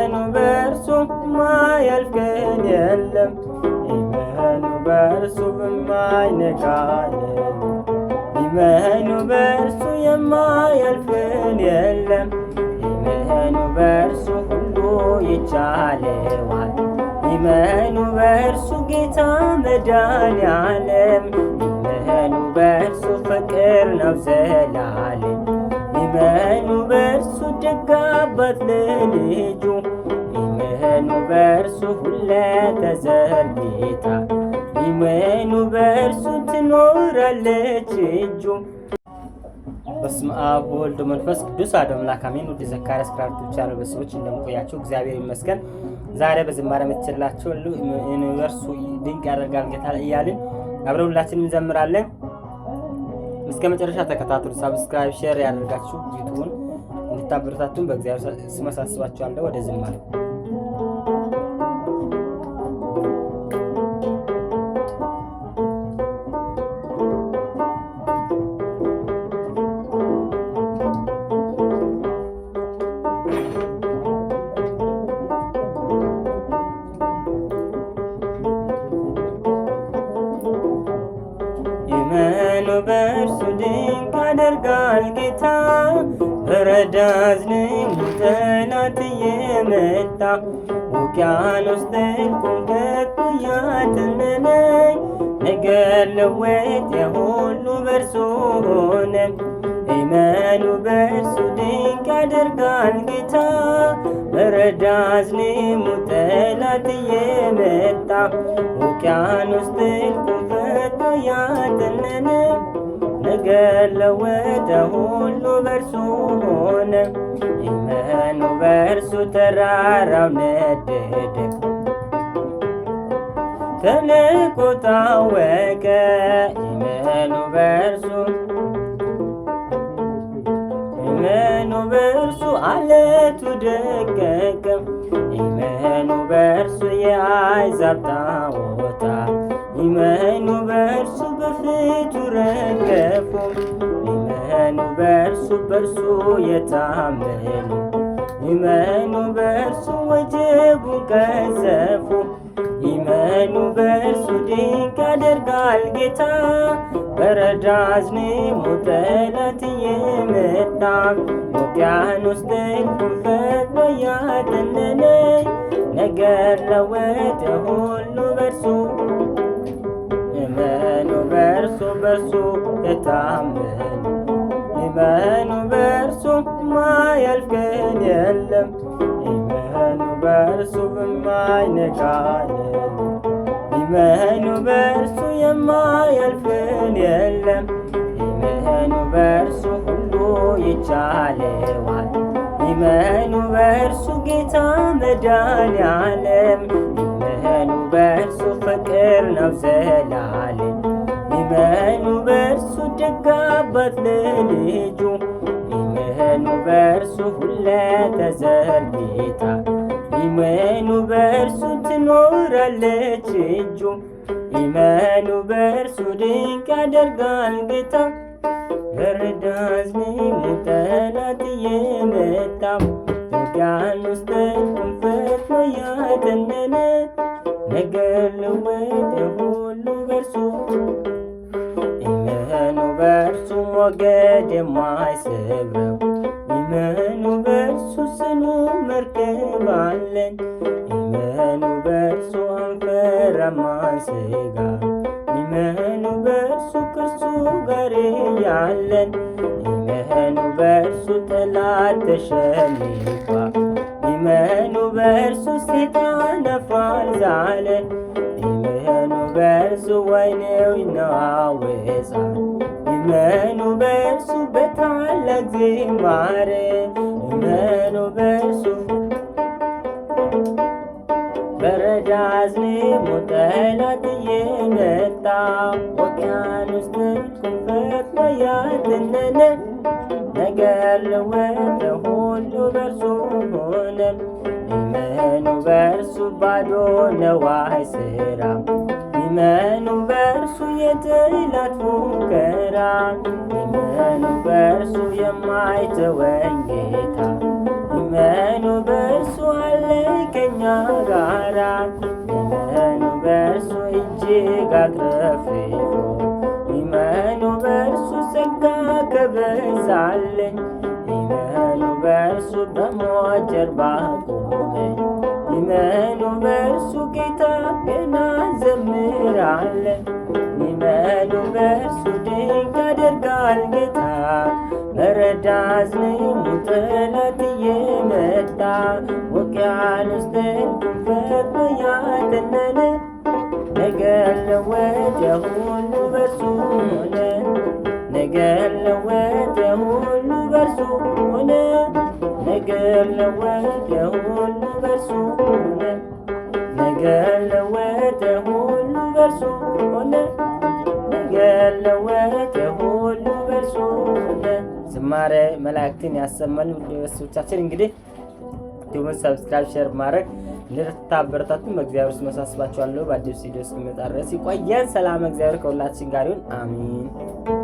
ይመኑ በእርሱ ማያልፍ ቀን የለም። ይመኑ በእርሱ የማይነጋ የለም። ይመኑ በእርሱ የማያልፍ ቀን የለም። ይመኑ በእርሱ ሁሉ ይቻለዋል። ይመኑ በእርሱ ጌታ መድኃኔዓለም። ይመኑ በእርሱ ፍቅር ነው ዘላለም። ይመኑ በእርሱ ደግ አባት ለልጁ። ይመኑ በእርሱ ሁለት ተዘርግታ። ይመኑ በእርሱ ትኖራለች እጁ። በስመ አብ ወወልድ ወመንፈስ ቅዱስ አሐዱ አምላክ አሜን። ውድ ዘካርያስ ክራርቱ ቻናል ቤተሰቦች እንደምቆያችሁ እግዚአብሔር ይመስገን። ዛሬ በዝማሬ መጥቼላችሁ እርሱ ድንቅ ያደርጋል ጌታ እያልን አብረን ሁላችንም እንዘምራለን። እስከ መጨረሻ ተከታተሉ። ሰብስክራይብ፣ ሼር ያደርጋችሁ ዩቲዩብን እንድታበረታቱን በእግዚአብሔር ስም አሳስባችኋለሁ። ወደ ዝማሬ ይመኑ በእርሱ ድንቅ ያደርጋል ጌታ። በረዳዝንም ጠላት እየመታ ውቅያኖስ ጥልቁን ከቶ ያተነነኝ ነገር ለወጥ የሁሉ በእርሱ ሆነ። ይመኑ በእርሱ ድንቅ ያደርጋል ጌታ። በረዳዝንም ጠላት እየመታ ውቅያኖስ ጥልቁን ከቶ ያተነነ ነገር ለወጠ ሁሉ በእርሱ ሆነ። ይመኑ በእርሱ ተራራው ነደደ፣ ተልቆ ታወቀ። ይመኑ በእርሱ ይመኑ በእርሱ አለቱ ደቀቀ። ይመኑ በእርሱ የአሕዛብ ጣዖታት ይመኑ በእርሱ በፊቱ ረገፉ። ይመኑ በእርሱ የታመኑ ይመኑ በእርሱ ወጀቡን ቀዘፉ። ይመኑ በእርሱ ድንቅ ያደርጋል ጌታ። በረዳዝንም ጠላት እየመታ ውቅያኖስ ጥልቁን ፈጥኖ ያተነነ ነገር ለወጠ ሁሉ በእርሱ። ይመኑ በእርሱ የታመኑ ይመኑ በእርሱ ማያልፍ ቀን የለም። ይመኑ በእርሱ የማይነጋ የለም። ይመኑ በእርሱ የማያልፍ ቀን የለም። ይመኑ በእርሱ ሁሉ ይቻለዋል። ይመኑ በእርሱ ጌታ መድኃኔዓለም። ይመኑ በእርሱ ፍቅር ነው ዘላለም። ይመኑ በእርሱ ደግ አባት ለልጁ። ይመኑ በእርሱ ሁለት ተዘርግታ። ይመኑ በእርሱ ትኖራለች እጁ። ይመኑ በእርሱ ድንቅ ያደርጋል ጌታ። በረዳዝንም ጠላት እየመታ ውቅያኖስ ጥልቁን ፈጥኖ ያተነነ ነገር ለወጠ ሁሉ በእርሱ። ይመኑ በእርሱ ሞገድ የማይሰብረው ይመኑ በእርሱ ጽኑ መርከብ አለን። ይመኑ በእርሱ አንፈራም አንሰጋ። ይመኑ በእርሱ ከእርሱ ጋር ያለን። ይመኑ በእርሱ ጠላት ተሸንፏል። ይመኑ በእርሱ ሰይጣን አፍሯል ዛለ። ይመኑ በእርሱ ወይኔው ይናወጻል። ይመኑ በእርሱ በታላቅ ዝማሬ። ይመኑ በእርሱ በረዳዝንም ጠላት እየመታ ውቅያኖስ ጥልቁን ፈጥኖ ያተነነ ነገር ለወጠ ሁሉ በእርሱ ሆነ። ይመኑ በእርሱ ባዶ ነው አይሠራም። ይመኑ በእርሱ የጠላት ሙከራ። ይመኑ በእርሱ የማይተወን ጌታ። ይመኑ በእርሱ አለ ጀርባ ቆመ። ይመኑ በእርሱ ጌታ ገና እንዘምራለን። ይመኑ በእርሱ ድንቅ ያደርጋል ጌታ። በረዳ አዝንሙ ጠላት እየመጣ ውቅያኖስ ጥልቁን ፈጥኖ ያተነነ ነገር ለወጠ ሁሉ በእርሱ ሆነ። ነገር ለወጠ ሁሉ በእርሱ ሆነ። ነገር ለወጠ ሁሉ በእርሱ ሆነ። ነገር ለወጠ ሁሉ በእርሱ ሆነ። ነገር ለወጠ ሁሉ በእርሱ ሆነ። ዝማሬ መላእክትን ያሰማል። ውድ ቤተሰቦቻችን እንግዲህ ዩቲዩብን ሰብስክራይብ፣ ሼር ማድረግ እንድታበረታቱን በእግዚአብሔር ስም አሳስባችኋለሁ። በአዲስ ቪዲዮ እስክንመጣ ድረስ ይቆየን። ሰላም እግዚአብሔር ከሁላችን ጋር ይሁን። አሜን።